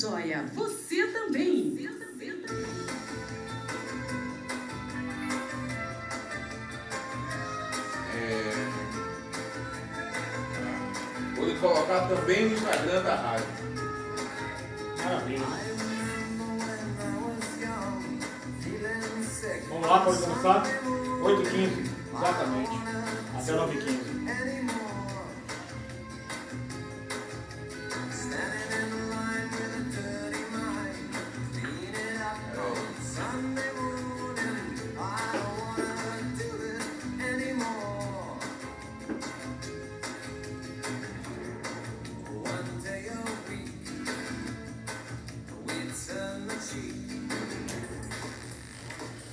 Joia, você também. Vou colocar também no Instagram da rádio. Maravilha. Vamos lá, pode começar? 8h15, exatamente. Até 9h15.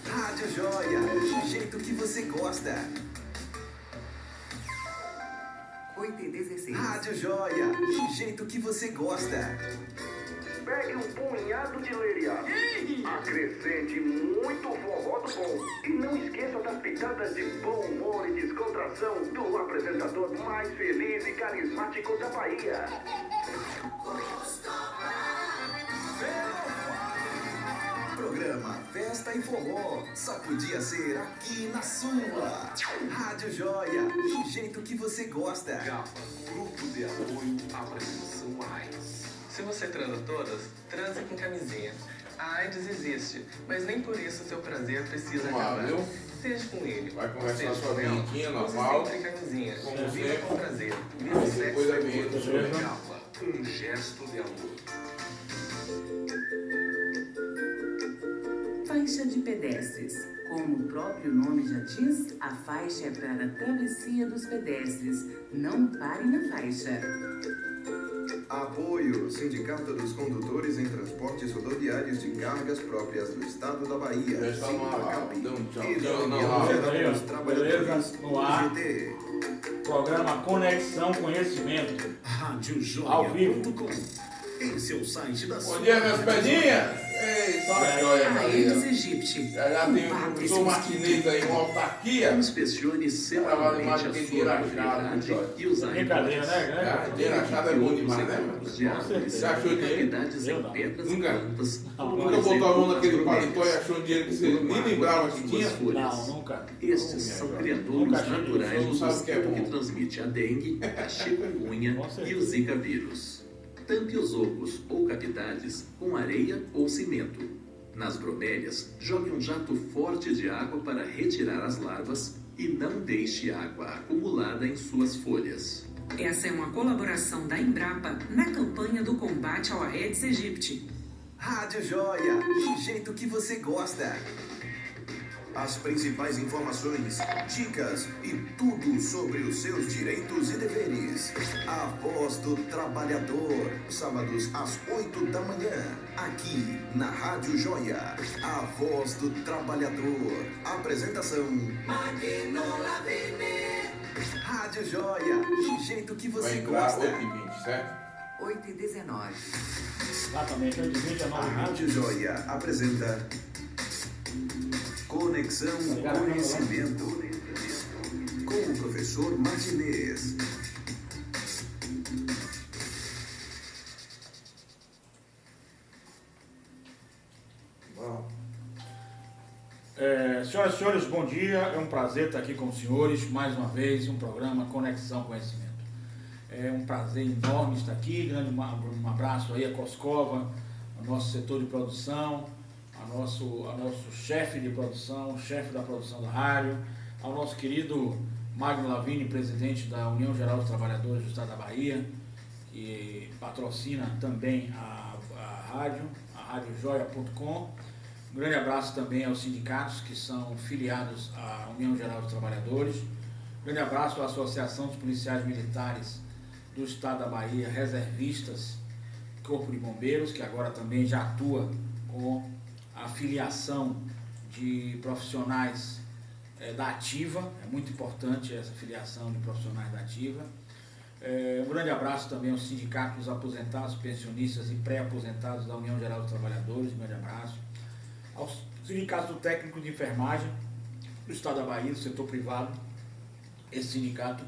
Rádio Joia, do jeito que você gosta. 8h16. Rádio Joia, do jeito que você gosta. Pegue um punhado de leria. Acrescente muito forró do bom. E não esqueça das pitadas de bom humor e descontração do apresentador mais feliz e carismático da Bahia. Programa Festa e Forró, só podia ser aqui na sua. Rádio Joia, do jeito que você gosta. GAPA, Grupo de Apoio à Prevenção à AIDS. Se você transa todas, transe com camisinha. A AIDS existe, mas nem por isso seu prazer precisa acabar. Viu? Seja com ele. Vai começar seja a sua com ela, vinhetinha use normal. sempre camisinha. Como Viva sempre. com prazer. Viva o Depois sexo da e vinheta, amor. GAPA, Um gesto de amor. Faixa de pedestres. Como o próprio nome já diz, a faixa é para a travessia dos pedestres. Não pare na faixa. Apoio, Sindicato dos Condutores em Transportes Rodoviários de Cargas Próprias do Estado da Bahia. Já está no ar lá. Sindicap. Dá um tchau, E da tchau, União não, Geral beleza, dos Trabalhadores, beleza, no ar. UGT. Programa Conexão Conhecimento. Radiojoia.com. Em seu site da Bom dia, meus pedinhas! Ei, só a joia, A Aedes Maria. aegypti. Já tem o Combate professor esse Martinez aí, uma autarquia. Inspecione semanalmente a que sua dinheiro achado, propriedade Jorge. e os Brincadeira, arredores. né? Dinheiro achado é bom demais, né, mano? De árvores, Você achou dinheiro? cavidades Eu em não. pedras e Nunca? plantas. Nunca botou a mão naquele paletó e achou um dinheiro que você nem lembrava que tinha? Não, nunca. Estes são criadouros Nunca achei naturais isso, do sabe o que é mosquito bom. que transmite a dengue, a chikungunya Com certeza. e o zika vírus. Tampe os ocos ou cavidades com areia ou cimento. Nas bromélias, jogue um jato forte de água para retirar as larvas e não deixe água acumulada em suas folhas. Essa é uma colaboração da Embrapa na campanha do combate ao Aedes aegypti. Rádio Joia, do jeito que você gosta. As principais informações, dicas e tudo sobre os seus direitos e deveres. A Voz do Trabalhador, sábados às 8 da manhã, aqui na Rádio Joia. A Voz do Trabalhador. Apresentação Magno Lavini. Rádio Joia, do jeito que Vai você entrar gosta. 8h20, certo? 8h19. Exatamente, 8h20 a A 9h20. Rádio Joia apresenta Conexão Conhecimento com o professor Martinez. Bom, Senhoras e senhores, bom dia. É um prazer estar aqui com os senhores mais uma vez em um programa Conexão Conhecimento. É um prazer enorme estar aqui. Grande um abraço aí a Coscova, ao nosso setor de produção, ao nosso chefe de produção, chefe da produção da rádio, ao nosso querido Magno Lavini, presidente da União Geral dos Trabalhadores do Estado da Bahia, que patrocina também a rádio, a radiojoia.com. Um grande abraço também aos sindicatos que são filiados à União Geral dos Trabalhadores. Um grande abraço à Associação dos Policiais Militares do Estado da Bahia, reservistas, Corpo de Bombeiros, que agora também já atua com a filiação de profissionais da ativa. É muito importante essa filiação de profissionais da ativa. Um grande abraço também aos sindicatos dos aposentados, pensionistas e pré-aposentados da União Geral dos Trabalhadores. Um grande abraço. Aos sindicatos do técnico de enfermagem do Estado da Bahia, do setor privado. Esse sindicato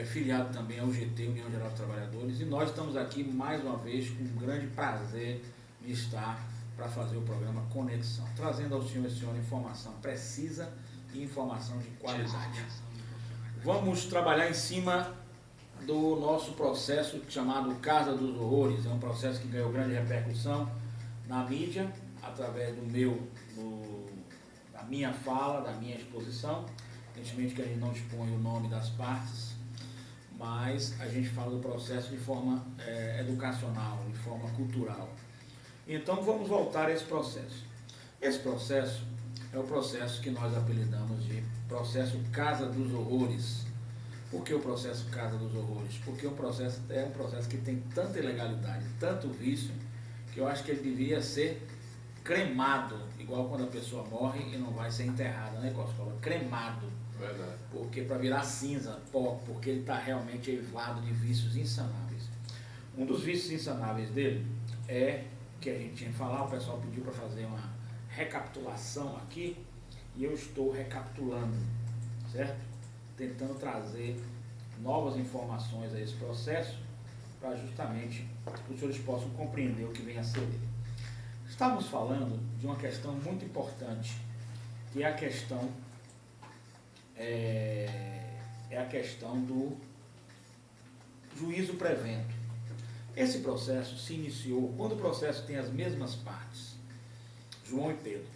filiado também ao GT, União Geral dos Trabalhadores, e nós estamos aqui mais uma vez com um grande prazer de estar para fazer o programa Conexão, trazendo ao senhor e senhora informação precisa e informação de qualidade. Vamos trabalhar em cima do nosso processo chamado Casa dos Horrores. É um processo que ganhou grande repercussão na mídia, através da minha fala, da minha exposição. Evidentemente que a gente não expõe o nome das partes, mas a gente fala do processo de forma educacional, de forma cultural. Então vamos voltar a esse processo. Esse processo é o processo que nós apelidamos de processo Casa dos Horrores. Por que o processo Casa dos Horrores? Porque o processo é um processo que tem tanta ilegalidade, tanto vício, que eu acho que ele deveria ser cremado, igual quando a pessoa morre e não vai ser enterrada, né, Coscola? Cremado. Verdade. Porque para virar cinza, pó, porque ele está realmente eivado de vícios insanáveis. Um dos vícios insanáveis dele é que a gente tinha que falar, o pessoal pediu para fazer uma recapitulação aqui, e eu estou recapitulando, certo? Tentando trazer novas informações a esse processo, para justamente que os senhores possam compreender o que vem a ser dele. Estamos falando de uma questão muito importante, que é a questão do juízo prevento. Esse processo se iniciou quando o processo tem as mesmas partes, João e Pedro.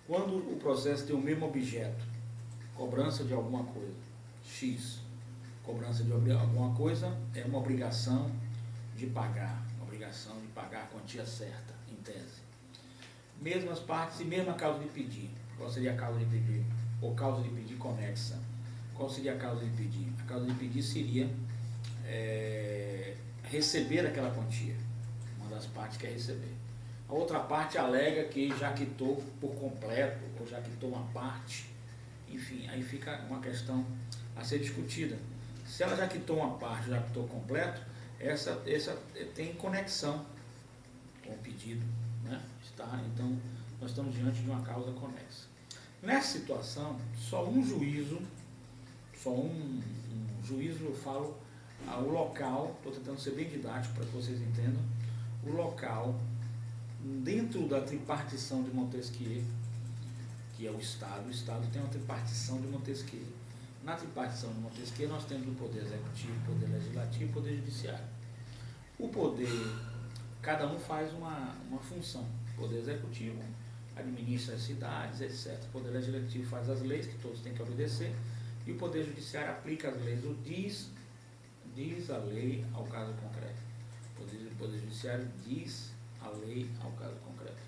Quando o processo tem o mesmo objeto, cobrança de alguma coisa, X, cobrança de alguma coisa é uma obrigação de pagar a quantia certa, em tese. Mesmas partes e mesma causa de pedir. Qual seria a causa de pedir? Ou causa de pedir conexa. Qual seria a causa de pedir? A causa de pedir seria receber aquela quantia. Uma das partes quer receber. A outra parte alega que já quitou por completo, ou já quitou uma parte. Enfim, aí fica uma questão a ser discutida. Se ela já quitou uma parte, já quitou completo, essa tem conexão com o pedido, né? Então, nós estamos diante de uma causa conexa. Nessa situação, só um juízo, eu falo, o local, estou tentando ser bem didático para que vocês entendam, o local, dentro da tripartição de Montesquieu, que é o Estado tem uma tripartição de Montesquieu. Na tripartição de Montesquieu nós temos o poder executivo, o poder legislativo e o poder judiciário. O poder, cada um faz uma função. O poder executivo administra as cidades, etc. O poder legislativo faz as leis que todos têm que obedecer e o poder judiciário aplica as leis, ou diz a lei ao caso concreto. O poder judiciário diz a lei ao caso concreto.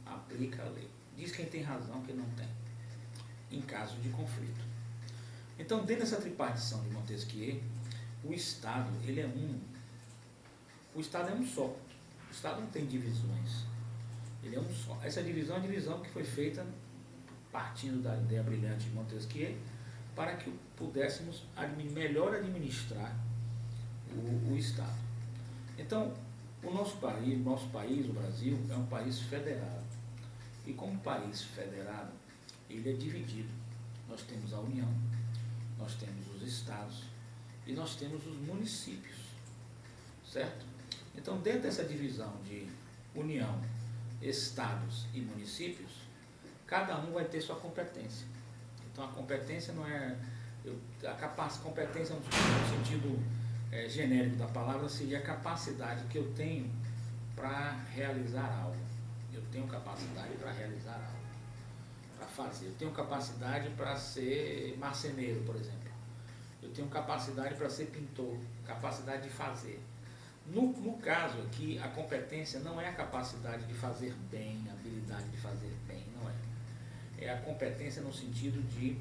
Aplica a lei. Diz quem tem razão, quem não tem, em caso de conflito. Então, dentro dessa tripartição de Montesquieu, o Estado, ele é um. O Estado é um só. O Estado não tem divisões. Ele é um só. Essa divisão é a divisão que foi feita partindo da ideia brilhante de Montesquieu para que pudéssemos melhor administrar o Estado. Então, o nosso país, o Brasil, é um país federado. E como país federado, ele é dividido. Nós temos a União, nós temos os estados e nós temos os municípios, certo? Então, dentro dessa divisão de União, estados e municípios, cada um vai ter sua competência. Então, a competência não é... competência no sentido genérico da palavra seria a capacidade que eu tenho para realizar algo. Eu tenho capacidade para realizar algo, para fazer. Eu tenho capacidade para ser marceneiro, por exemplo. Eu tenho capacidade para ser pintor, capacidade de fazer. No caso aqui, a competência não é a capacidade de fazer bem, a habilidade de fazer bem, não é. É a competência no sentido de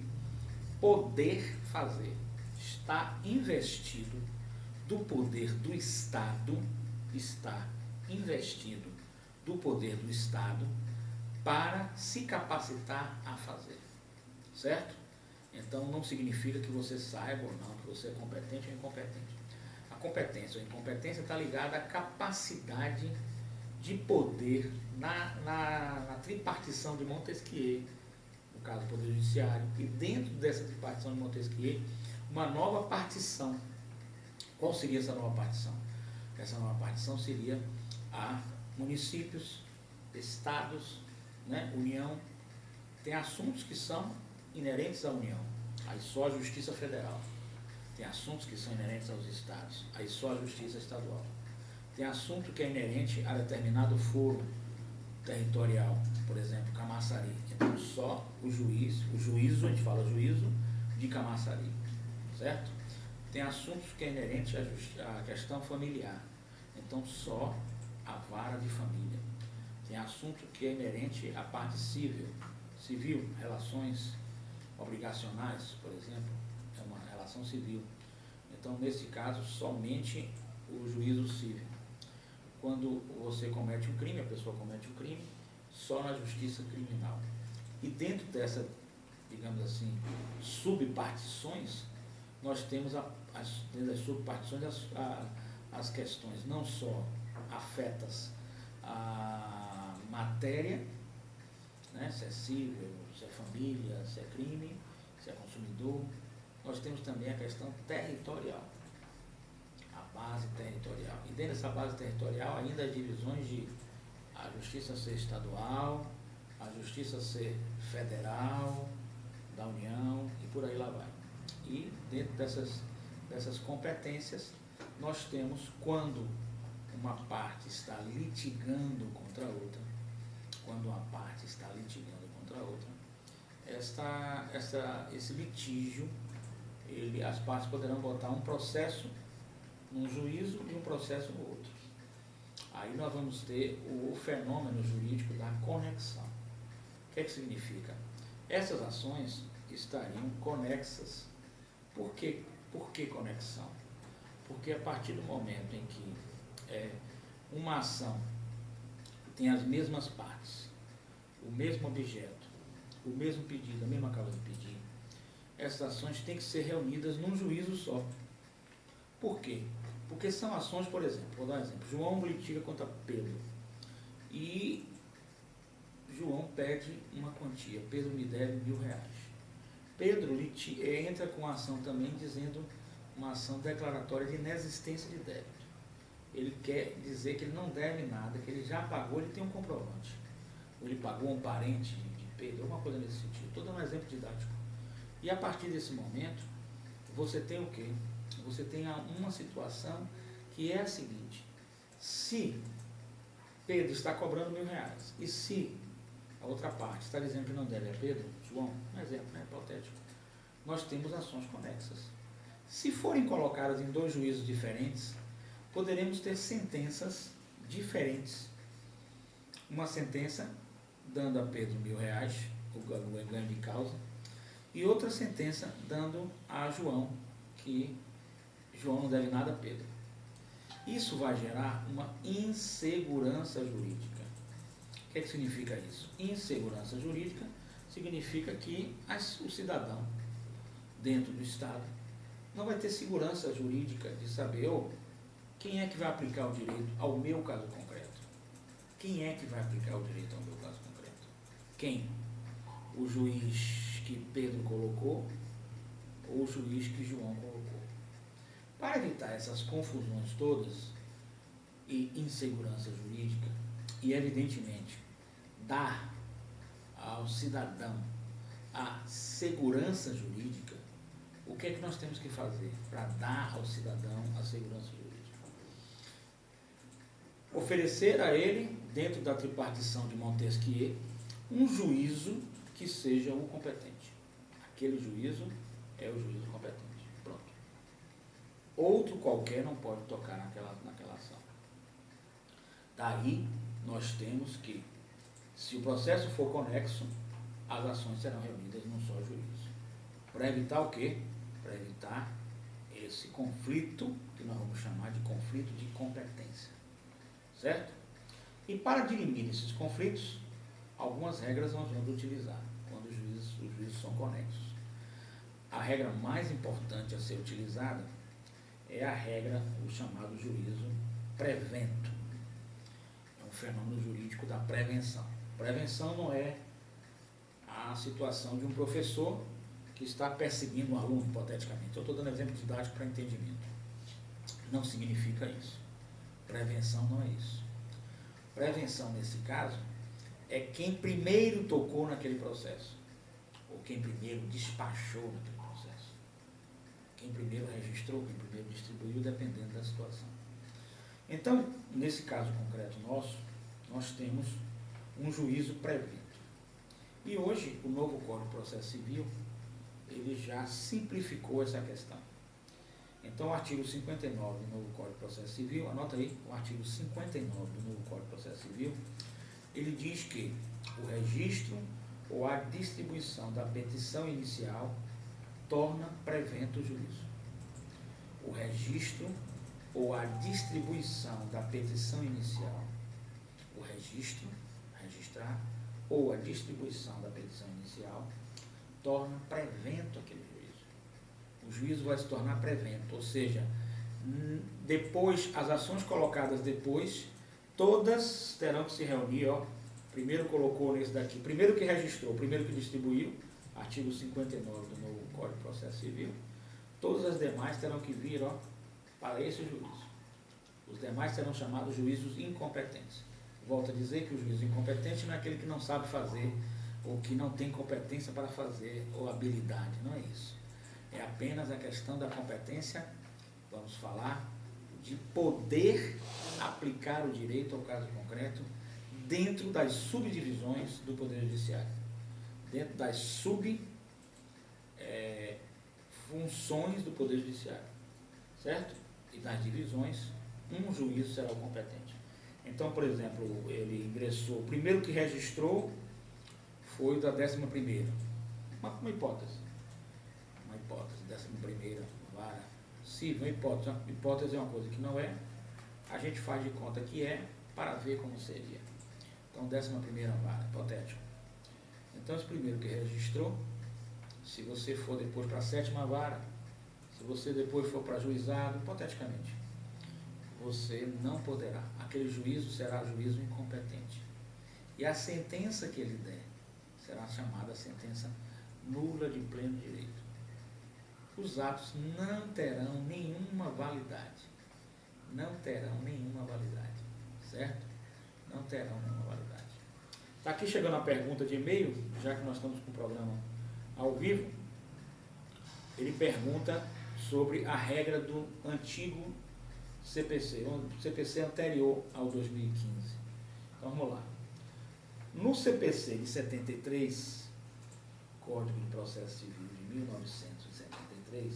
poder fazer. Está investido do poder do Estado, está investido do poder do Estado para se capacitar a fazer, certo? Então não significa que você saiba ou não, que você é competente ou incompetente. A competência ou incompetência está ligada à capacidade de poder na tripartição de Montesquieu, no caso do Poder Judiciário, e dentro dessa tripartição de Montesquieu, uma nova partição. Qual seria essa nova partição? Essa nova partição seria a municípios, estados, né, União. Tem assuntos que são inerentes à União, aí só a Justiça Federal. Tem assuntos que são inerentes aos estados, aí só a Justiça Estadual. Tem assunto que é inerente a determinado foro territorial, por exemplo, Camaçari. Então só o juízo, a gente fala juízo de Camaçari, certo? Tem assuntos que é inerente à questão familiar, então só a vara de família. Tem assunto que é inerente à parte civil, relações obrigacionais, por exemplo, é uma relação civil. Então, nesse caso, somente o juízo civil. Quando você comete um crime, a pessoa comete um crime, só na justiça criminal. E dentro dessa, digamos assim, subpartições, nós temos dentro das subpartições as questões não só afetas a matéria, né, se é civil, se é família, se é crime, se é consumidor. Nós temos também a questão territorial, a base territorial. E dentro dessa base territorial ainda as divisões de a justiça ser estadual, a justiça ser federal, da União e por aí lá vai. E dentro dessas competências nós temos quando uma parte está litigando contra a outra, esse litígio, as partes poderão botar um processo num juízo e um processo no outro. Aí nós vamos ter o fenômeno jurídico da conexão. O que é que significa? Essas ações estariam conexas. Por que conexão? Porque a partir do momento em que uma ação tem as mesmas partes, o mesmo objeto, o mesmo pedido, a mesma causa de pedido, essas ações têm que ser reunidas num juízo só. Por quê? Porque são ações, por exemplo, vou dar um exemplo, João litiga contra Pedro e João pede uma quantia, Pedro me deve R$1.000. Pedro entra com a ação também dizendo uma ação declaratória de inexistência de débito. Ele quer dizer que ele não deve nada, que ele já pagou, ele tem um comprovante. Ou ele pagou um parente de Pedro, alguma coisa nesse sentido. Estou dando um exemplo didático. E a partir desse momento, você tem o quê? Você tem uma situação que é a seguinte: se Pedro está cobrando R$1.000 e se a outra parte está dizendo que não deve a Pedro, João, um exemplo, né, hipotético, nós temos ações conexas. Se forem colocadas em dois juízos diferentes, poderemos ter sentenças diferentes. Uma sentença dando a Pedro R$1.000, o ganho de causa, e outra sentença dando a João, que João não deve nada a Pedro. Isso vai gerar uma insegurança jurídica. O que significa isso? Insegurança jurídica significa que o cidadão, dentro do Estado, não vai ter segurança jurídica de saber quem é que vai aplicar o direito ao meu caso concreto. Quem é que vai aplicar o direito ao meu caso concreto? Quem? O juiz que Pedro colocou ou o juiz que João colocou? Para evitar essas confusões todas e insegurança jurídica e, evidentemente, dar ao cidadão a segurança jurídica, o que é que nós temos que fazer para dar ao cidadão a segurança jurídica? Oferecer a ele, dentro da tripartição de Montesquieu, um juízo que seja o competente. Aquele juízo é o juízo competente. Pronto. Outro qualquer não pode tocar naquela ação. Daí, nós temos que, se o processo for conexo, as ações serão reunidas num só juízo. Para evitar o quê? Para evitar esse conflito, que nós vamos chamar de conflito de competência. Certo? E para dirimir esses conflitos, algumas regras nós vamos utilizar quando os juízos são conexos. A regra mais importante a ser utilizada é a regra, o chamado juízo prevento. É um fenômeno jurídico da prevenção. Prevenção não é a situação de um professor que está perseguindo um aluno, hipoteticamente. Eu estou dando exemplo didático para entendimento. Não significa isso. Prevenção não é isso. Prevenção, nesse caso, é quem primeiro tocou naquele processo, ou quem primeiro despachou naquele processo, quem primeiro registrou, quem primeiro distribuiu, dependendo da situação. Então, nesse caso concreto nosso, nós temos um juízo prevento. E hoje, o novo Código de Processo Civil, ele já simplificou essa questão. Então, o artigo 59 do novo Código de Processo Civil, anota aí, o artigo 59 do novo Código de Processo Civil, ele diz que o registro ou a distribuição da petição inicial torna prevento o juízo. O registro ou a distribuição da petição inicial, o registro, registrar, ou a distribuição da petição inicial torna prevento aquele juízo. O juízo vai se tornar prevento, ou seja, depois, as ações colocadas depois, todas terão que se reunir, ó, primeiro colocou nesse daqui, primeiro que registrou, primeiro que distribuiu, artigo 59 do novo Código de Processo Civil, todas as demais terão que vir, ó, para esse juízo. Os demais serão chamados juízos incompetentes. Volto a dizer que o juízo incompetente não é aquele que não sabe fazer, ou que não tem competência para fazer, ou habilidade, não é isso. É apenas a questão da competência, vamos falar, de poder aplicar o direito ao caso concreto dentro das subdivisões do Poder Judiciário, dentro das funções do Poder Judiciário, certo? E nas divisões, um juízo será o competente. Então, por exemplo, ele ingressou, o primeiro que registrou foi da 11ª, uma hipótese, 11ª vara civil, hipótese é uma coisa que não é, a gente faz de conta que é, para ver como seria. Então, 11ª vara, hipotético. Então, esse primeiro que registrou, se você for depois para a 7ª vara, se você depois for para juizado, hipoteticamente, você não poderá. Aquele juízo será juízo incompetente. E a sentença que ele der será chamada sentença nula de pleno direito. Os atos não terão nenhuma validade. Não terão nenhuma validade. Certo? Não terão nenhuma validade. Está aqui chegando a pergunta de e-mail, já que nós estamos com o programa ao vivo. Ele pergunta sobre a regra do antigo CPC, o CPC anterior ao 2015. Então vamos lá. No CPC de 73, Código de Processo Civil de 1973,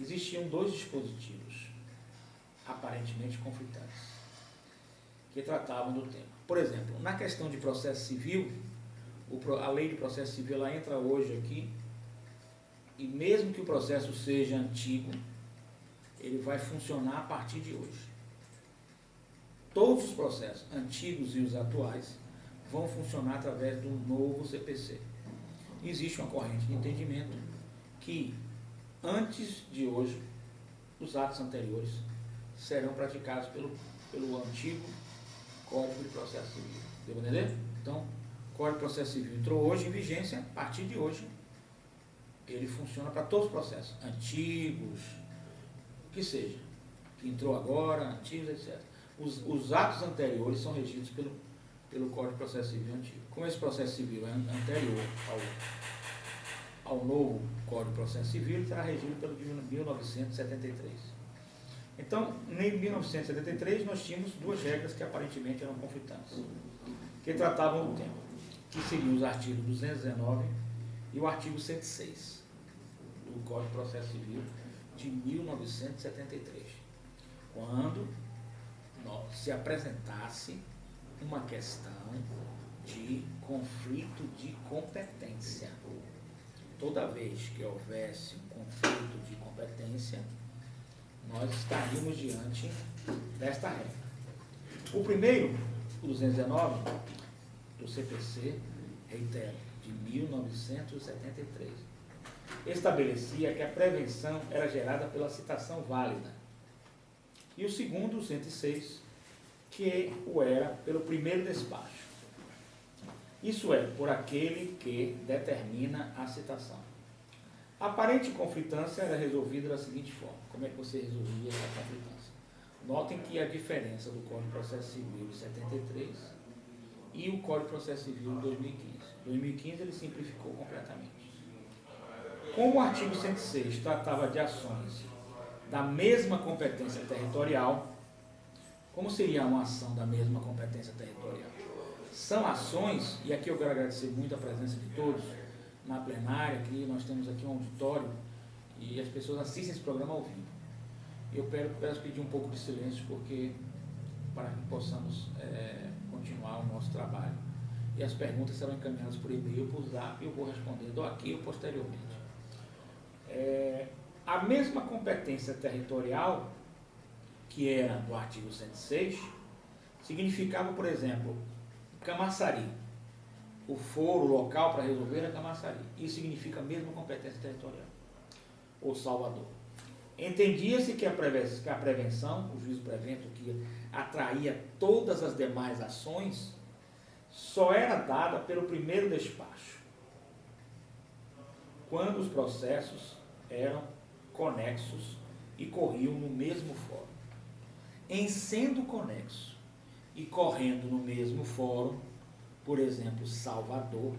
existiam dois dispositivos aparentemente conflitantes que tratavam do tema. Por exemplo, na questão de processo civil, a lei de processo civil ela entra hoje aqui, e mesmo que o processo seja antigo, ele vai funcionar a partir de hoje. Todos os processos, antigos e os atuais, vão funcionar através do novo CPC. Existe uma corrente de entendimento que, antes de hoje, os atos anteriores serão praticados pelo antigo Código de Processo Civil. Deu para entender? Então, o Código de Processo Civil entrou hoje em vigência, a partir de hoje, ele funciona para todos os processos, antigos, o que seja, que entrou agora, antigos, etc. Os atos anteriores são regidos pelo Código de Processo Civil antigo. Como esse processo civil é anterior ao novo Código de Processo Civil, ele será regido pelo de 1973. Então, em 1973, nós tínhamos duas regras que aparentemente eram conflitantes, que tratavam do tema, que seriam os artigos 219 e o artigo 106 do Código de Processo Civil de 1973, quando se apresentasse uma questão de conflito de competência. Toda vez que houvesse um conflito de competência, nós estaríamos diante desta regra. O primeiro, o 219, do CPC, reitero, de 1973, estabelecia que a prevenção era gerada pela citação válida. E o segundo, o 106, que o era pelo primeiro despacho. Isso é, por aquele que determina a citação. A aparente conflitância era resolvida da seguinte forma. Como é que você resolvia essa conflitância? Notem que a diferença do Código de Processo Civil de 73 e o Código de Processo Civil de 2015. Em 2015 ele simplificou completamente. Como o artigo 106 tratava de ações da mesma competência territorial, como seria uma ação da mesma competência territorial? São ações, e aqui eu quero agradecer muito a presença de todos na plenária, que nós temos aqui um auditório e as pessoas assistem esse programa ao vivo. Eu peço pedir um pouco de silêncio para que possamos continuar o nosso trabalho. E as perguntas serão encaminhadas por e-mail, por zap, e eu vou respondendo aqui ou posteriormente. A mesma competência territorial, que era do artigo 106, significava, por exemplo, Camaçari. O foro local para resolver a Camaçari. Isso significa a mesma competência territorial. Ou Salvador. Entendia-se que a prevenção, o juízo prevento que atraía todas as demais ações, só era dada pelo primeiro despacho, quando os processos eram conexos e corriam no mesmo fórum. Em sendo conexo e correndo no mesmo fórum, por exemplo, Salvador,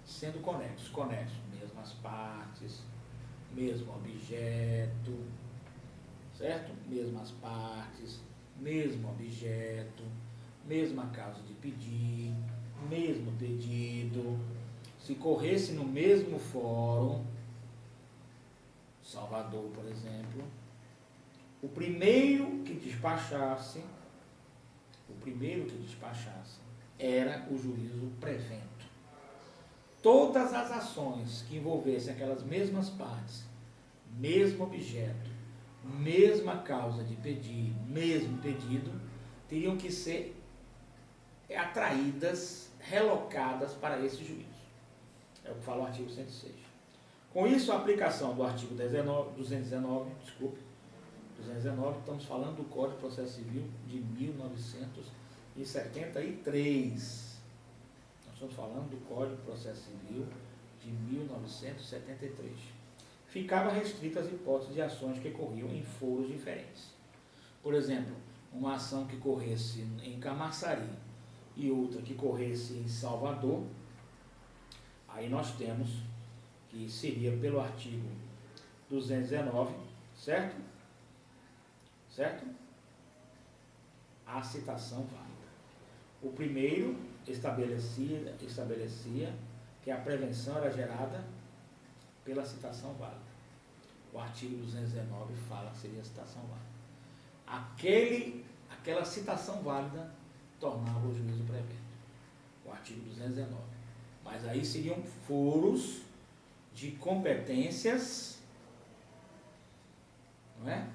sendo conexo, mesmas partes, mesmo objeto, certo? Mesmas partes, mesmo objeto, mesma causa de pedir, mesmo pedido. Se corresse no mesmo fórum, Salvador, por exemplo, o primeiro que despachasse era o juízo prevento. Todas as ações que envolvessem aquelas mesmas partes, mesmo objeto, mesma causa de pedir, mesmo pedido, teriam que ser atraídas, relocadas para esse juízo. É o que fala o artigo 106. Com isso, a aplicação do artigo 219, estamos falando do Código de Processo Civil de 1973. Nós estamos falando do Código de Processo Civil de 1973. Ficava restrita às hipóteses de ações que corriam em foros diferentes. Por exemplo, uma ação que corresse em Camaçari e outra que corresse em Salvador, aí nós temos que seria pelo artigo 219, certo? Certo? A citação válida. O primeiro estabelecia que a prevenção era gerada pela citação válida. O artigo 219 fala que seria a citação válida. Aquela citação válida tornava o juízo prevento. O artigo 219. Mas aí seriam foros de competências, não é?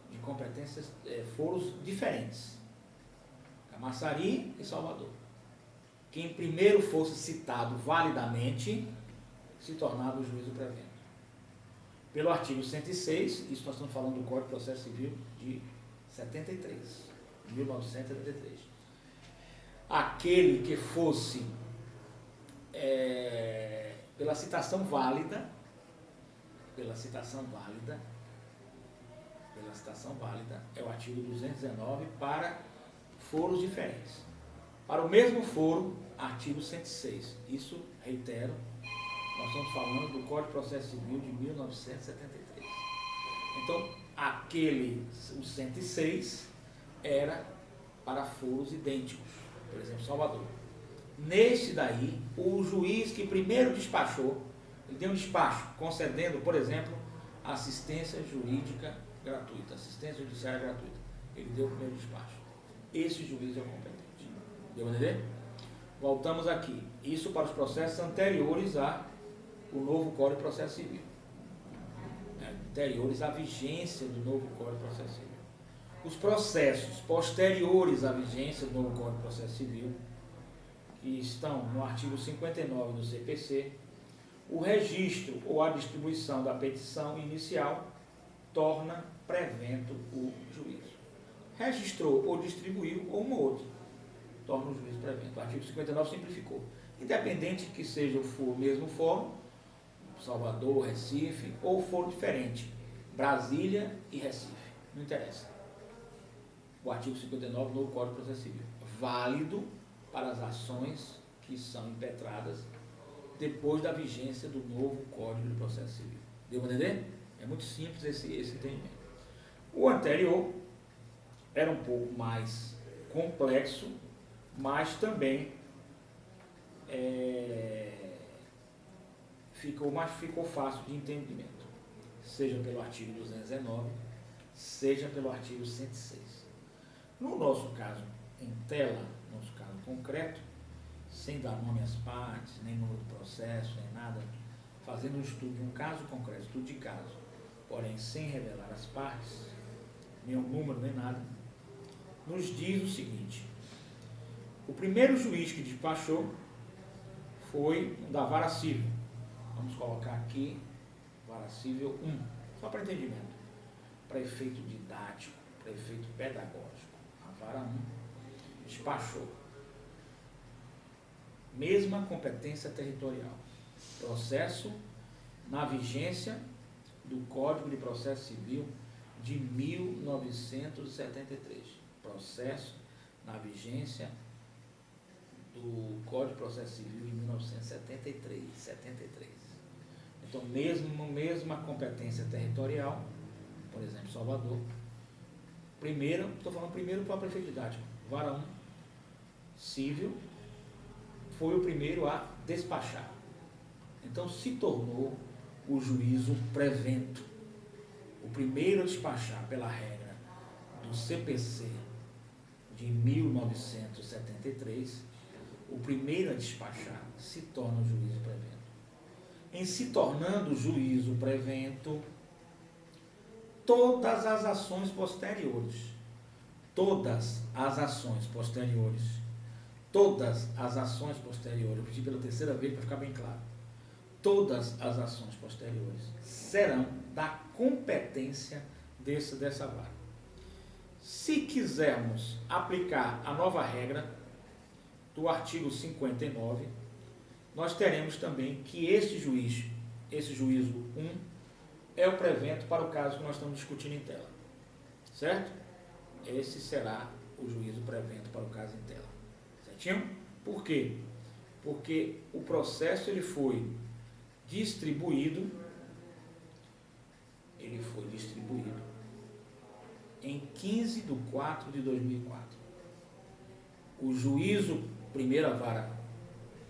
De competências, foros diferentes. Camaçari e Salvador. Quem primeiro fosse citado validamente se tornava o juízo prevento. Pelo artigo 106, isso nós estamos falando do Código de Processo Civil de 1973. Aquele que fosse pela citação válida, é o artigo 219 para foros diferentes. Para o mesmo foro, artigo 106. Isso, reitero, nós estamos falando do Código de Processo Civil de 1973. Então, o 106 era para foros idênticos, por exemplo, Salvador. Neste daí, o juiz que primeiro despachou, ele deu um despacho concedendo, por exemplo, assistência jurídica gratuita, assistência judiciária gratuita. Ele deu o primeiro despacho. Esse juiz é o competente. Deu para entender? Voltamos aqui. Isso para os processos anteriores ao novo Código de Processo Civil. Anteriores à vigência do novo Código de Processo Civil. Os processos posteriores à vigência do novo Código de Processo Civil, que estão no artigo 59 do CPC, o registro ou a distribuição da petição inicial torna prevento o juízo. Registrou ou distribuiu, ou um ou outro, torna o juízo prevento. O artigo 59 simplificou. Independente que seja o mesmo fórum, Salvador, Recife, ou for diferente, Brasília e Recife, não interessa. O artigo 59 do Código de Processo Civil, válido para as ações que são impetradas depois da vigência do novo Código de Processo Civil. Deu para entender? É muito simples esse entendimento. O anterior era um pouco mais complexo, mas também ficou fácil de entendimento, seja pelo artigo 219, seja pelo artigo 106. No nosso caso, em tela, nosso caso concreto, sem dar nome às partes, nem número do processo, nem nada, fazendo um estudo de um caso concreto, estudo de caso, porém sem revelar as partes, nem o número, nem nada, nos diz o seguinte: o primeiro juiz que despachou foi da Vara Civil. Vamos colocar aqui, Vara Civil 1, só para entendimento, para efeito didático, para efeito pedagógico. A Vara 1 despachou. Mesma competência territorial. Processo na vigência do Código de Processo Civil de 1973. Processo na vigência do Código de Processo Civil de 1973. Então, mesma competência territorial, por exemplo, Salvador. Estou falando primeiro para a prefeito didático. Vara 1, civil, foi o primeiro a despachar. Então, se tornou o juízo prevento. O primeiro a despachar pela regra do CPC de 1973, o primeiro a despachar se torna o juízo prevento. Em se tornando o juízo prevento, todas as ações posteriores, vou repetir pela terceira vez para ficar bem claro, todas as ações posteriores serão da competência dessa vara. Se quisermos aplicar a nova regra do artigo 59, nós teremos também que esse juízo 1, é o prevento para o caso que nós estamos discutindo em tela. Certo? Esse será o juízo prevento para o caso em tela. Certinho? Por quê? Porque o processo ele foi distribuído em 15 de 4 de 2004. O juízo, primeira vara,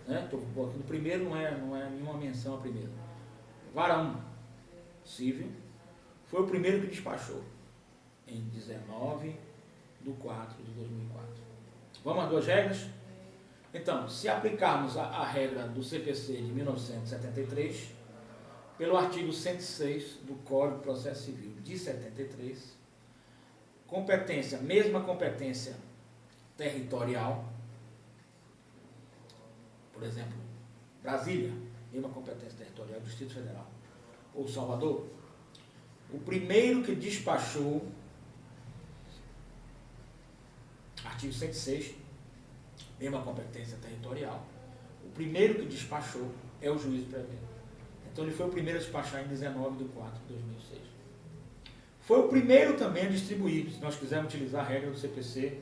né? Estou botando primeiro, não é nenhuma menção a primeira. Vara 1, civil, foi o primeiro que despachou, em 19 de 4 de 2004. Vamos às duas regras? Então, se aplicarmos a regra do CPC de 1973, pelo artigo 106 do Código de Processo Civil de 73, mesma competência territorial, por exemplo, Brasília, mesma competência territorial do Distrito Federal, ou Salvador, o primeiro que despachou, artigo 106, mesma competência territorial, o primeiro que despachou é o juízo prevento. Então ele foi o primeiro a despachar em 19 de 4 de 2006. Foi o primeiro também a distribuir, se nós quisermos utilizar a regra do CPC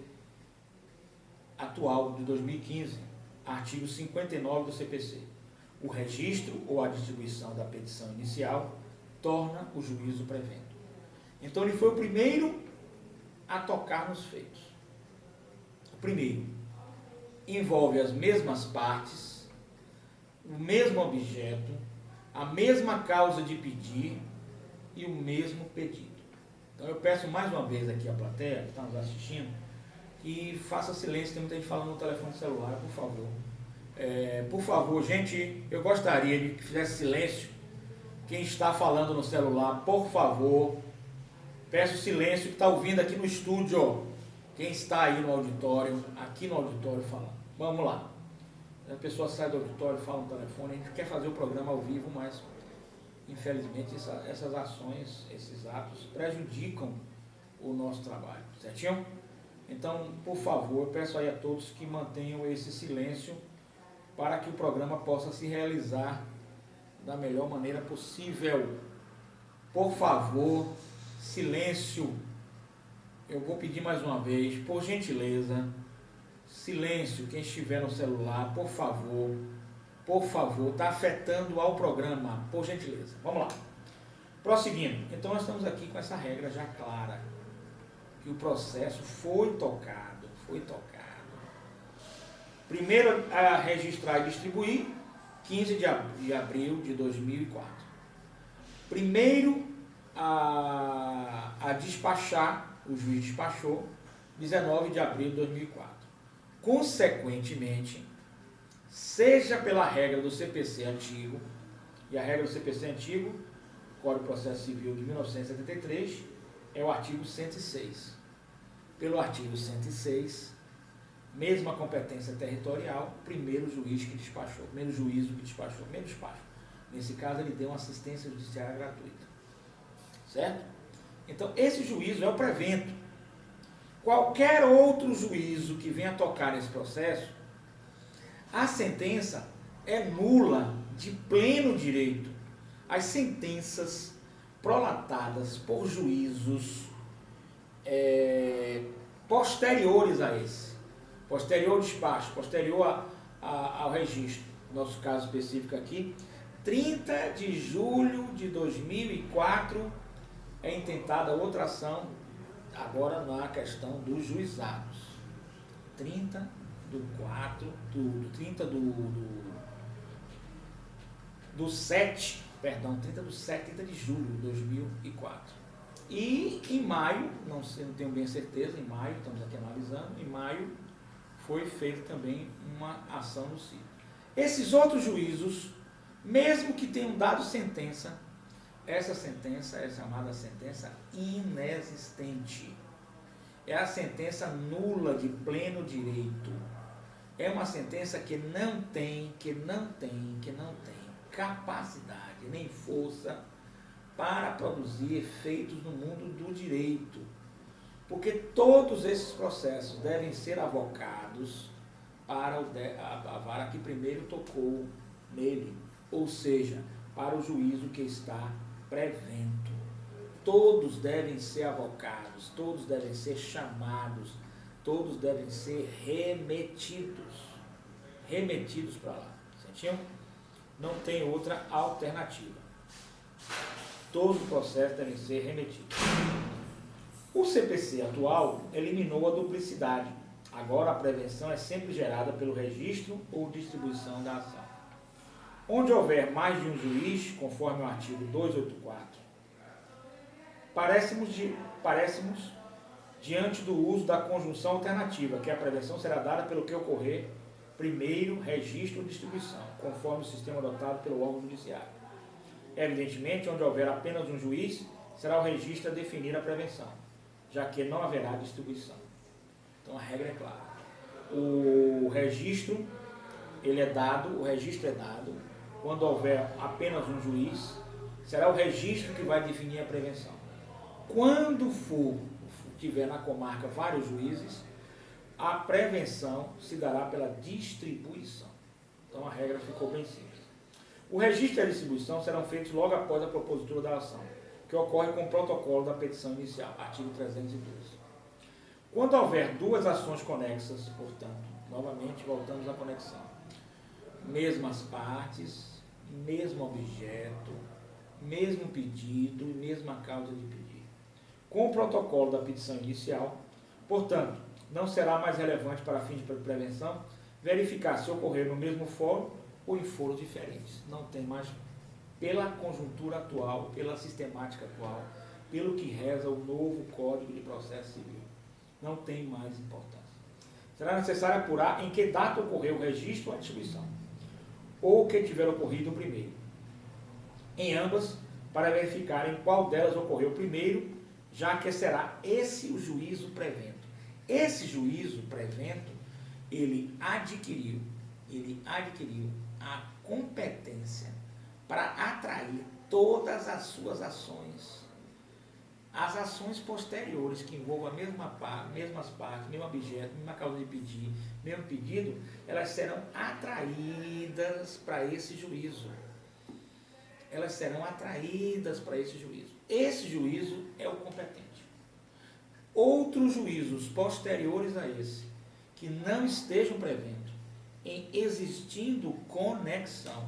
atual de 2015, artigo 59 do CPC. O registro ou a distribuição da petição inicial torna o juízo prevento. Então ele foi o primeiro a tocar nos feitos. O primeiro envolve as mesmas partes, o mesmo objeto, a mesma causa de pedir e o mesmo pedido. Então eu peço mais uma vez aqui à plateia que está nos assistindo que faça silêncio, tem muita gente falando no telefone celular, por favor. Por favor, gente, eu gostaria de que fizesse silêncio. Quem está falando no celular, por favor, peço silêncio que está ouvindo aqui no estúdio, ó. Quem está aí no auditório, aqui no auditório falando. Vamos lá. A pessoa sai do auditório, fala no telefone, a gente quer fazer o programa ao vivo, mas infelizmente essas ações, esses atos prejudicam o nosso trabalho, certinho? Então, por favor, eu peço aí a todos que mantenham esse silêncio para que o programa possa se realizar da melhor maneira possível. Por favor, silêncio. Eu vou pedir mais uma vez, por gentileza, silêncio, quem estiver no celular, por favor, está afetando ao programa, por gentileza. Vamos lá. Prosseguindo, então nós estamos aqui com essa regra já clara, que o processo foi tocado. Primeiro a registrar e distribuir, 15 de abril de 2004. Primeiro a despachar, o juiz despachou, 19 de abril de 2004. Consequentemente, seja pela regra do CPC antigo, e a regra do CPC antigo, Código de Processo Civil de 1973, é o artigo 106. Pelo artigo 106, mesma competência territorial, primeiro juízo que despachou, mesmo despacho. Nesse caso, ele deu uma assistência judiciária gratuita. Certo? Então, esse juízo é o prevento. Qualquer outro juízo que venha tocar nesse processo, a sentença é nula de pleno direito. As sentenças prolatadas por juízos posteriores a esse, posterior ao despacho, posterior ao registro, nosso caso específico aqui, 30 de julho de 2004 é intentada outra ação, agora na questão dos juizados. 30 de julho de 2004. E em maio, não tenho bem certeza, em maio, estamos aqui analisando, em maio foi feita também uma ação no CID. Esses outros juízos, mesmo que tenham dado sentença, essa sentença é chamada sentença inexistente. É a sentença nula de pleno direito. É uma sentença que não tem capacidade nem força para produzir efeitos no mundo do direito. Porque todos esses processos devem ser avocados para a vara que primeiro tocou nele, ou seja, para o juízo que está prevento. Todos devem ser avocados, todos devem ser chamados, todos devem ser remetidos para lá. Sentiu? Não tem outra alternativa. Todos os processos devem ser remetidos. O CPC atual eliminou a duplicidade. Agora a prevenção é sempre gerada pelo registro ou distribuição da ação. Onde houver mais de um juiz, conforme o artigo 284, parecemos diante do uso da conjunção alternativa, que a prevenção será dada pelo que ocorrer primeiro registro ou distribuição, conforme o sistema adotado pelo órgão judiciário. Evidentemente, onde houver apenas um juiz, será o registro a definir a prevenção, já que não haverá distribuição. Então a regra é clara. O registro é dado quando houver apenas um juiz, será o registro que vai definir a prevenção. Quando tiver na comarca vários juízes, a prevenção se dará pela distribuição. Então a regra ficou bem simples. O registro e a distribuição serão feitos logo após a propositura da ação, que ocorre com o protocolo da petição inicial, artigo 312. Quando houver duas ações conexas, portanto, novamente voltamos à conexão, mesmas partes, mesmo objeto, mesmo pedido e mesma causa de pedir. Com o protocolo da petição inicial, portanto, não será mais relevante para fins de prevenção verificar se ocorrer no mesmo fórum ou em foros diferentes. Não tem mais, pela conjuntura atual, pela sistemática atual, pelo que reza o novo Código de Processo Civil. Não tem mais importância. Será necessário apurar em que data ocorreu o registro ou a distribuição, ou o que tiver ocorrido primeiro. Em ambas, para verificar em qual delas ocorreu primeiro, já que será esse o juízo prevento. Esse juízo prevento, ele adquiriu a competência para atrair todas as suas ações. As ações posteriores que envolvam mesmas partes, mesmo objeto, mesma causa de pedir, mesmo pedido, elas serão atraídas para esse juízo. elas serão atraídas para esse juízo. Esse juízo é o competente. Outros juízos posteriores a esse, que não estejam prevendo em existindo conexão,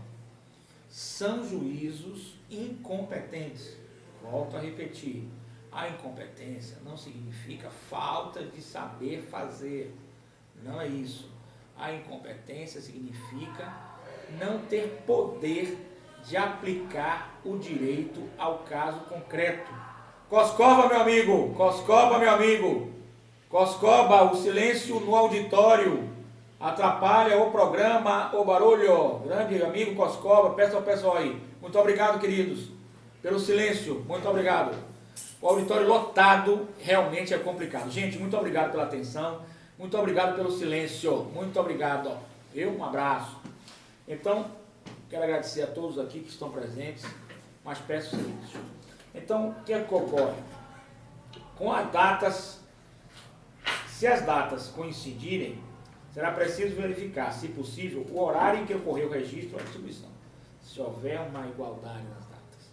são juízos incompetentes. Volto a repetir, a incompetência não significa falta de saber fazer, não é isso. A incompetência significa não ter poder de aplicar o direito ao caso concreto. Coscoba, meu amigo! Coscoba, meu amigo! Coscoba, o silêncio no auditório atrapalha o programa, o barulho. Grande amigo Coscoba, peço ao pessoal aí. Muito obrigado, queridos, pelo silêncio. Muito obrigado. O auditório lotado realmente é complicado. Gente, muito obrigado pela atenção. Muito obrigado pelo silêncio. Muito obrigado. Um abraço. Então, quero agradecer a todos aqui que estão presentes, mas peço o seguinte. Então, o que é que ocorre? Com as datas, se as datas coincidirem, será preciso verificar, se possível, o horário em que ocorreu o registro ou a distribuição, se houver uma igualdade nas datas,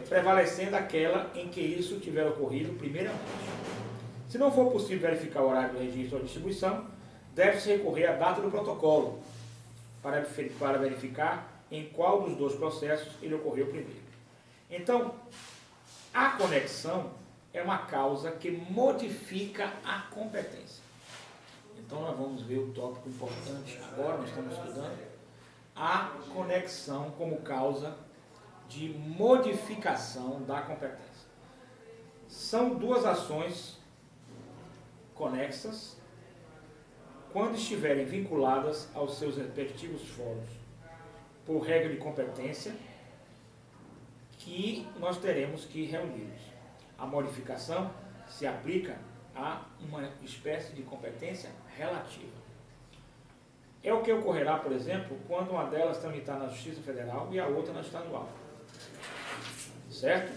prevalecendo aquela em que isso tiver ocorrido primeiramente. Se não for possível verificar o horário do registro ou distribuição, deve-se recorrer à data do protocolo, para verificar em qual dos dois processos ele ocorreu primeiro. Então, a conexão é uma causa que modifica a competência. Então, nós vamos ver o tópico importante agora, nós estamos estudando a conexão como causa de modificação da competência. São duas ações conexas quando estiverem vinculadas aos seus respectivos fóruns por regra de competência que nós teremos que reuni-los. A modificação se aplica a uma espécie de competência relativa. É o que ocorrerá, por exemplo, quando uma delas tramitar na Justiça Federal e a outra na Estadual. Certo?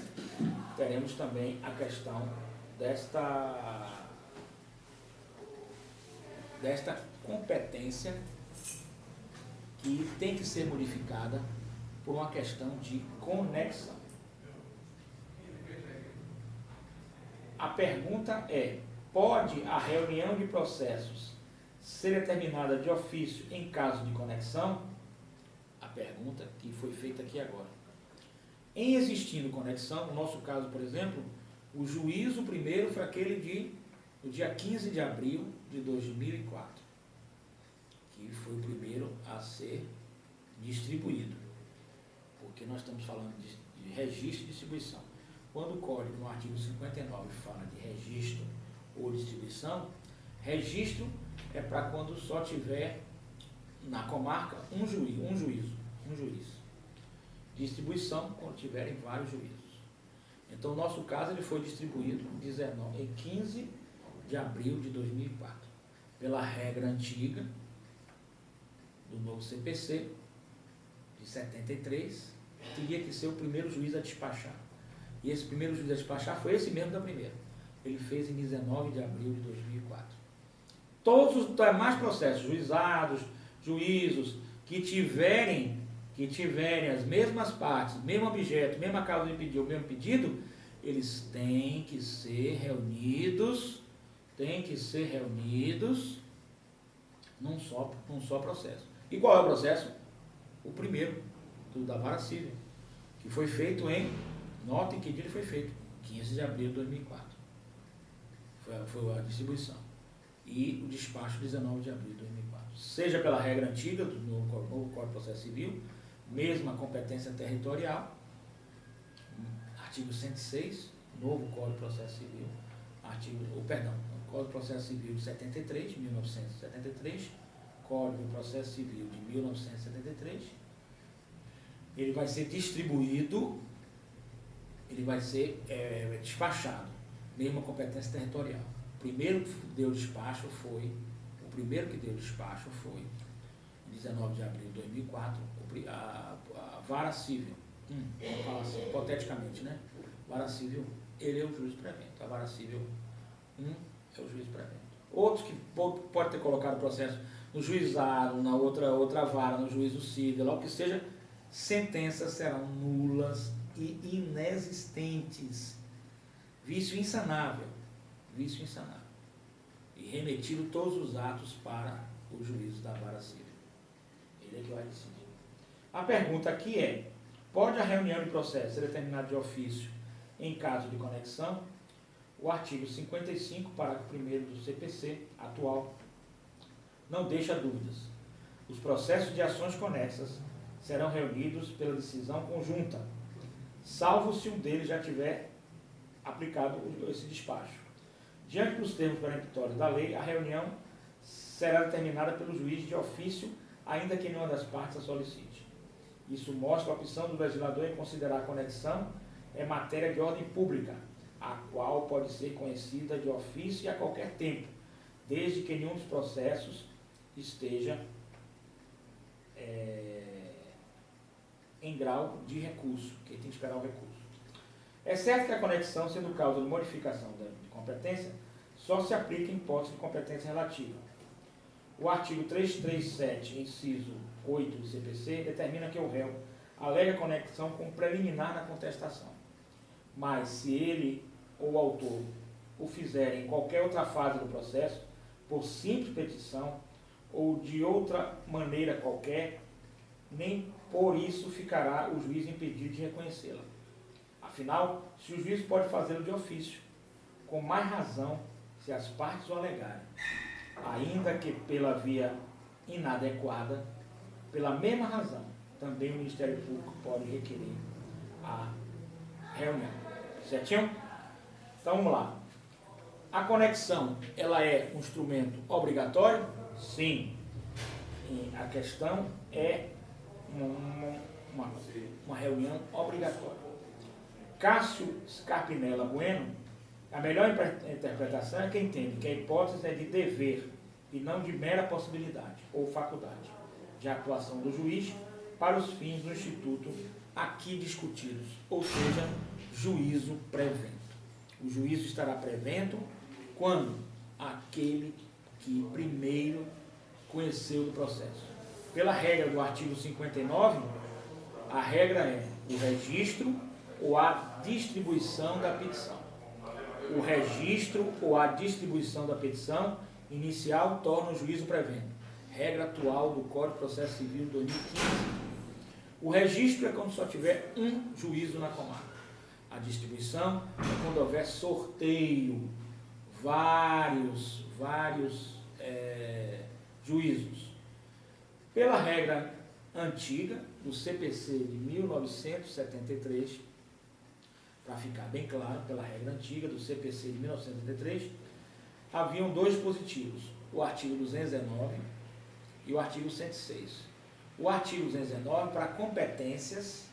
Teremos também a questão desta competência que tem que ser modificada por uma questão de conexão. A pergunta é: pode a reunião de processos ser determinada de ofício em caso de conexão? A pergunta que foi feita aqui agora. Em existindo conexão, no nosso caso, por exemplo, o juízo primeiro foi aquele do dia 15 de abril de 2004, que foi o primeiro a ser distribuído, porque nós estamos falando de registro e distribuição. Quando o Código, no artigo 59, fala de registro ou distribuição, registro é para quando só tiver na comarca um juiz. Distribuição, quando tiverem vários juízos. Então, no nosso caso, ele foi distribuído em 15 de abril de 2004, pela regra antiga do novo CPC, de 73, teria que ser o primeiro juiz a despachar. E esse primeiro juiz a despachar foi esse mesmo da primeira. Ele fez em 19 de abril de 2004. Todos os demais processos, juizados, juízos, que tiverem as mesmas partes, mesmo objeto, mesma causa de pedido, o mesmo pedido, eles têm que ser reunidos num só processo. E qual é o processo? O primeiro, da Vara Civil, que foi feito notem que dia ele foi feito, 15 de abril de 2004. Foi a distribuição. E o despacho, 19 de abril de 2004. Seja pela regra antiga do novo Código de Processo Civil, mesma competência territorial, artigo 106, novo Código de Processo Civil, Código de Processo Civil de 73, 1973, Código de Processo Civil de 1973, ele vai ser distribuído, ele vai ser despachado, mesma competência territorial. O primeiro que deu despacho foi, em 19 de abril de 2004, a Vara Civil, vamos falar assim, hipoteticamente, né? Vara Civil, ele é o juiz prevento. A Vara Civil 1 é o juiz prevento. Outros que pode ter colocado o processo no juizado, na outra vara, no juízo civil, logo que seja, sentenças serão nulas e inexistentes. Vício insanável. E remetido todos os atos para o juízo da vara civil. Ele é que vai decidir. A pergunta aqui é: pode a reunião de processo ser determinada de ofício em caso de conexão? O artigo 55, parágrafo 1º do CPC atual, não deixa dúvidas. Os processos de ações conexas serão reunidos pela decisão conjunta, salvo se um deles já tiver aplicado esse despacho. Diante dos termos peremptórios da lei, a reunião será determinada pelo juiz de ofício, ainda que nenhuma das partes a solicite. Isso mostra a opção do legislador em considerar a conexão é matéria de ordem pública, a qual pode ser conhecida de ofício a qualquer tempo, desde que nenhum dos processos esteja em grau de recurso, que tem que esperar o recurso. É certo que a conexão, sendo causa de modificação de competência, só se aplica em hipótese de competência relativa. O artigo 337, inciso 8 do CPC, determina que o réu alega conexão com preliminar na contestação. Mas, se ele ou o autor o fizer em qualquer outra fase do processo, por simples petição ou de outra maneira qualquer, nem por isso ficará o juiz impedido de reconhecê-la. Afinal, se o juiz pode fazê-lo de ofício, com mais razão se as partes o alegarem, ainda que pela via inadequada, pela mesma razão, também o Ministério Público pode requerer a reunião. Certinho? Então vamos lá. A conexão, ela é um instrumento obrigatório? Sim. E a questão é uma reunião obrigatória. Cássio Scarpinella Bueno, a melhor interpretação é que entende que a hipótese é de dever e não de mera possibilidade ou faculdade de atuação do juiz para os fins do instituto aqui discutidos, ou seja, juízo prevento. O juízo estará prevento quando aquele que primeiro conheceu do processo. Pela regra do artigo 59, a regra é o registro ou a distribuição da petição. O registro ou a distribuição da petição inicial torna o juízo prevento. Regra atual do Código de Processo Civil de 2015. O registro é quando só tiver um juízo na comarca. A distribuição é quando houver sorteio, vários juízos. Pela regra antiga do CPC de 1973, para ficar bem claro, pela regra antiga do CPC de 1973, haviam dois dispositivos, o artigo 219 e o artigo 106. O artigo 219 para competências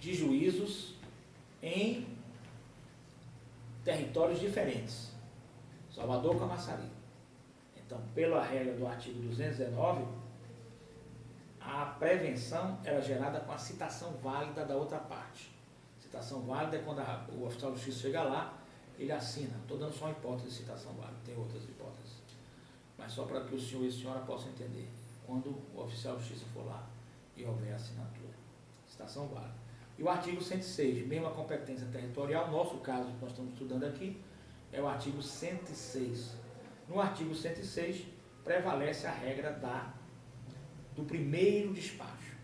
de juízos em territórios diferentes, Salvador, Camaçari. Então, pela regra do artigo 219, a prevenção era gerada com a citação válida da outra parte. Citação válida é quando o oficial de justiça chega lá, ele assina. Estou dando só uma hipótese de citação válida, tem outras hipóteses. Mas só para que o senhor e a senhora possam entender. Quando o oficial de justiça for lá e houver assinatura. Citação válida. E o artigo 106, mesma competência territorial, nosso caso que nós estamos estudando aqui, é o artigo 106. No artigo 106, prevalece a regra do primeiro despacho.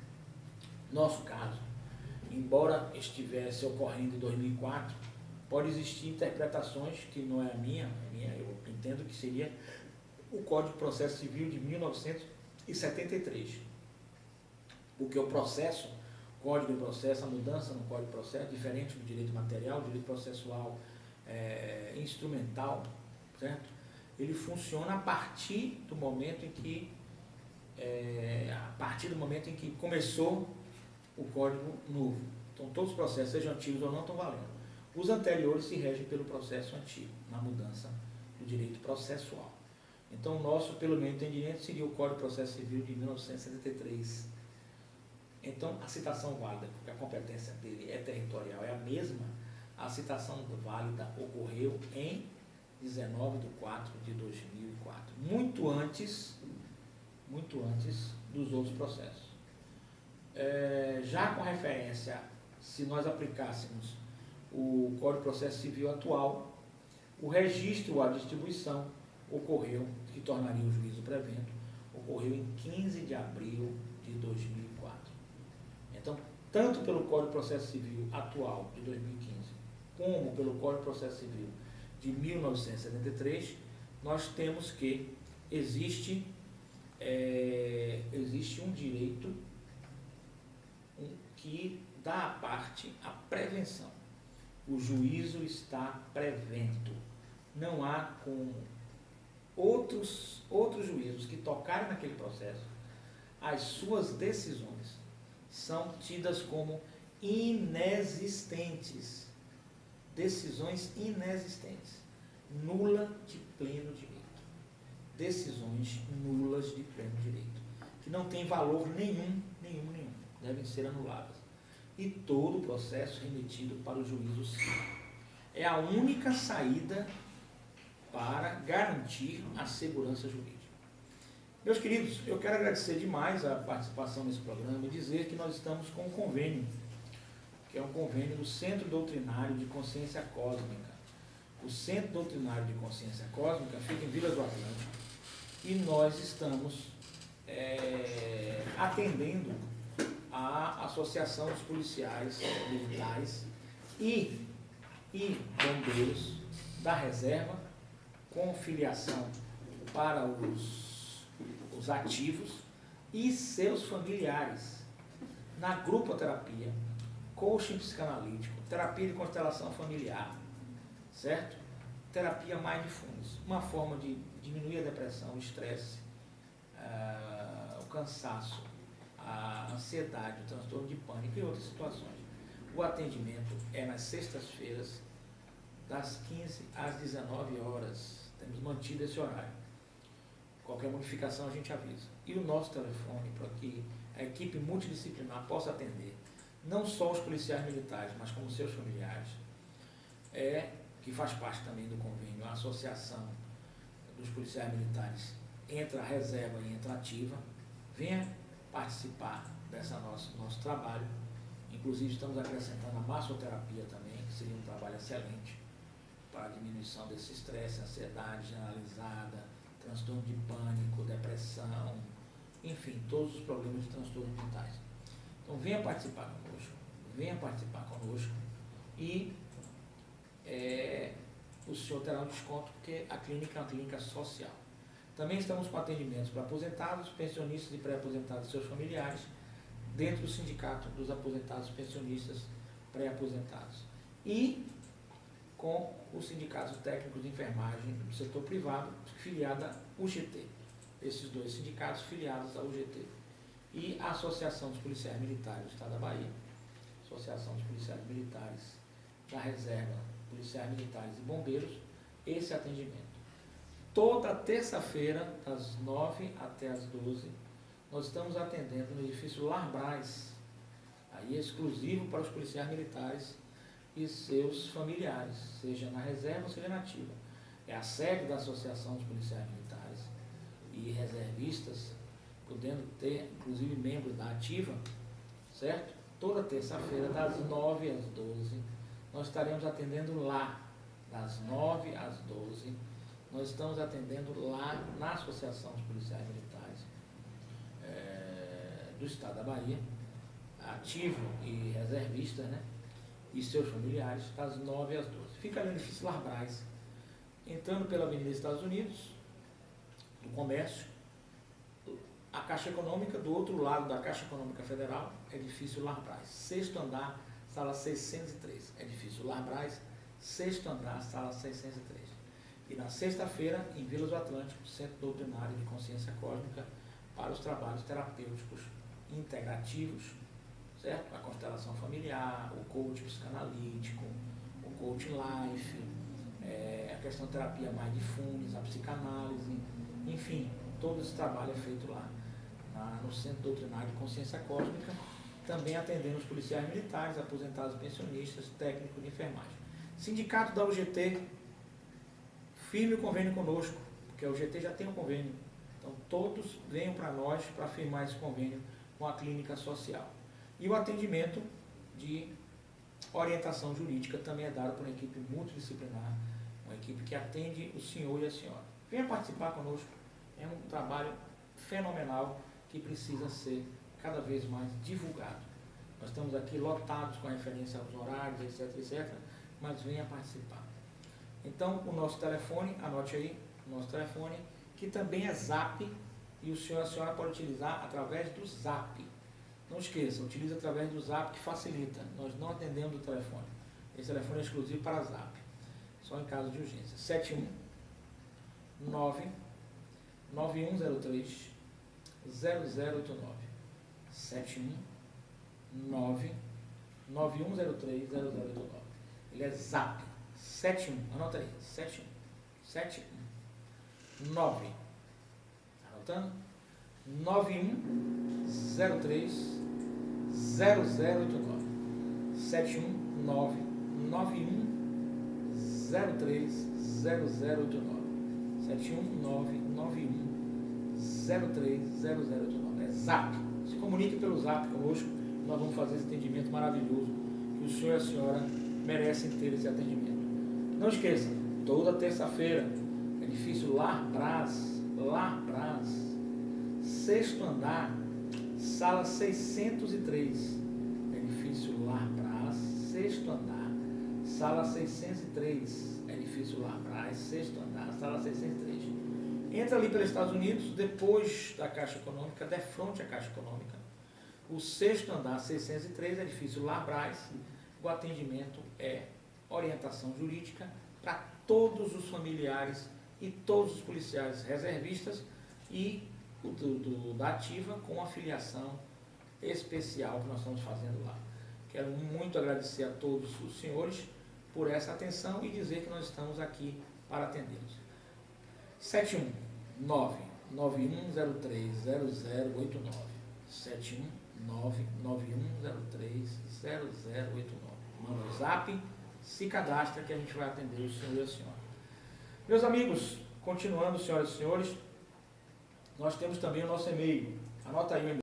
Nosso caso, embora estivesse ocorrendo em 2004, pode existir interpretações que não é a minha, eu entendo que seria o Código de Processo Civil de 1973. Porque o processo, Código de Processo, a mudança no Código de Processo, diferente do direito material, direito processual instrumental, certo? Ele funciona a partir do momento em que começou o Código novo. Então, todos os processos, sejam antigos ou não, estão valendo. Os anteriores se regem pelo processo antigo, na mudança do direito processual. Então, o nosso, pelo meu entendimento, seria o Código de Processo Civil de 1973. Então, a citação válida, porque a competência dele é territorial, é a mesma, a citação válida ocorreu em 19/4/2004, muito antes dos outros processos. já com referência, se nós aplicássemos o Código de Processo Civil atual, o registro ou a distribuição ocorreu, que tornaria o juízo prevento, ocorreu em 15 de abril de 2004. Então, tanto pelo Código de Processo Civil atual de 2015, como pelo Código de Processo Civil de 1973, nós temos que existe um direito que dá à parte a prevenção. O juízo está prevento. Não há com outros juízos que tocarem naquele processo, as suas decisões são tidas como inexistentes. Decisões inexistentes. Nula de pleno direito. Decisões nulas de pleno direito. Que não tem valor nenhum. Devem ser anuladas. E todo o processo remetido para o juízo civil. É a única saída para garantir a segurança jurídica. Meus queridos, eu quero agradecer demais a participação nesse programa e dizer que nós estamos com um convênio, que é um convênio do Centro Doutrinário de Consciência Cósmica. O Centro Doutrinário de Consciência Cósmica fica em Vila do Atlântico e nós estamos atendendo a Associação dos Policiais Militares e Bombeiros da Reserva, com filiação para os ativos e seus familiares, na grupoterapia, coaching psicanalítico, terapia de constelação familiar, certo? Terapia mindfulness, uma forma de diminuir a depressão, o estresse, o cansaço, a ansiedade, o transtorno de pânico e outras situações. O atendimento é nas sextas-feiras, das 15 às 19 horas. Temos mantido esse horário. Qualquer modificação a gente avisa. E o nosso telefone, para que a equipe multidisciplinar possa atender não só os policiais militares, mas como seus familiares, que faz parte também do convênio, a Associação dos Policiais Militares entra reserva e entra ativa. Venha participar desse nosso trabalho. Inclusive estamos acrescentando a massoterapia também, que seria um trabalho excelente para a diminuição desse estresse, ansiedade generalizada, transtorno de pânico, depressão, enfim, todos os problemas de transtornos mentais. Então venha participar conosco e o senhor terá um desconto porque a clínica é uma clínica social. Também estamos com atendimentos para aposentados, pensionistas e pré-aposentados e seus familiares, dentro do Sindicato dos Aposentados e Pensionistas Pré-Aposentados. E com os sindicatos técnicos de enfermagem do setor privado, filiado à UGT. Esses dois sindicatos filiados à UGT. E a Associação dos Policiais Militares do Estado da Bahia, Associação dos Policiais Militares da Reserva, Policiais Militares e Bombeiros, esse atendimento. Toda terça-feira, das 9 até as 12, nós estamos atendendo no edifício Lar Brás, aí exclusivo para os policiais militares e seus familiares, seja na reserva ou seja na ativa. É a sede da Associação dos Policiais Militares e reservistas, podendo ter, inclusive, membros da ativa, certo? Toda terça-feira, das 9 às 12, nós estaremos atendendo lá, das 9 às 12, nós estamos atendendo lá na Associação dos Policiais Militares do Estado da Bahia, ativo e reservista, né? E seus familiares, das 9 às 12. Fica ali no edifício Lar Brás, entrando pela Avenida Estados Unidos, do Comércio, a Caixa Econômica, do outro lado da Caixa Econômica Federal, edifício Lar Brás, 6º andar, sala 603. Edifício Lar Brás, 6º andar, sala 603. E na sexta-feira, em Vila do Atlântico, Centro Doutrinário de Consciência Cósmica, para os trabalhos terapêuticos integrativos, certo? A constelação familiar, o coaching psicanalítico, o coaching life, a questão de terapia mindfulness, a psicanálise, enfim, todo esse trabalho é feito lá no Centro Doutrinário de Consciência Cósmica, também atendendo os policiais militares, aposentados, pensionistas, técnicos de enfermagem. Sindicato da UGT, firme o convênio conosco, porque a UGT já tem um convênio. Então todos venham para nós para firmar esse convênio com a clínica social. E o atendimento de orientação jurídica também é dado por uma equipe multidisciplinar, uma equipe que atende o senhor e a senhora. Venha participar conosco, é um trabalho fenomenal que precisa ser cada vez mais divulgado. Nós estamos aqui lotados com a referência aos horários, etc, etc, mas venha participar. Então, o nosso telefone, anote aí, o nosso telefone, que também é Zap, e o senhor e a senhora podem utilizar através do Zap. Não esqueça, utilize através do Zap, que facilita. Nós não atendemos o telefone. Esse telefone é exclusivo para Zap, só em caso de urgência. 719-9103-0089. 719-9103-0089. Ele é Zap. 71, anota aí, 719, anotando, 9103-0089, 719-9103-0089, 719-9103-0089, é Zap. Se comunique pelo Zap conosco, nós vamos fazer esse atendimento maravilhoso, que o senhor e a senhora merecem ter esse atendimento. Não esqueça, toda terça-feira, edifício Lar Brás, sexto andar, sala 603, edifício Lar Brás, sexto andar, sala 603, edifício Lar Brás, sexto andar, sala 603. Entra ali pelos Estados Unidos, depois da Caixa Econômica, defronte à Caixa Econômica, o sexto andar, 603, edifício Lar Brás. O atendimento é orientação jurídica para todos os familiares e todos os policiais reservistas e da ativa com a filiação especial que nós estamos fazendo lá. Quero muito agradecer a todos os senhores por essa atenção e dizer que nós estamos aqui para atendê-los. 719-9103-0089. 719-9103-0089. Manda o Zap, se cadastra que a gente vai atender o senhor e a senhora. Meus amigos, continuando, senhoras e senhores, nós temos também o nosso e-mail. Anota aí o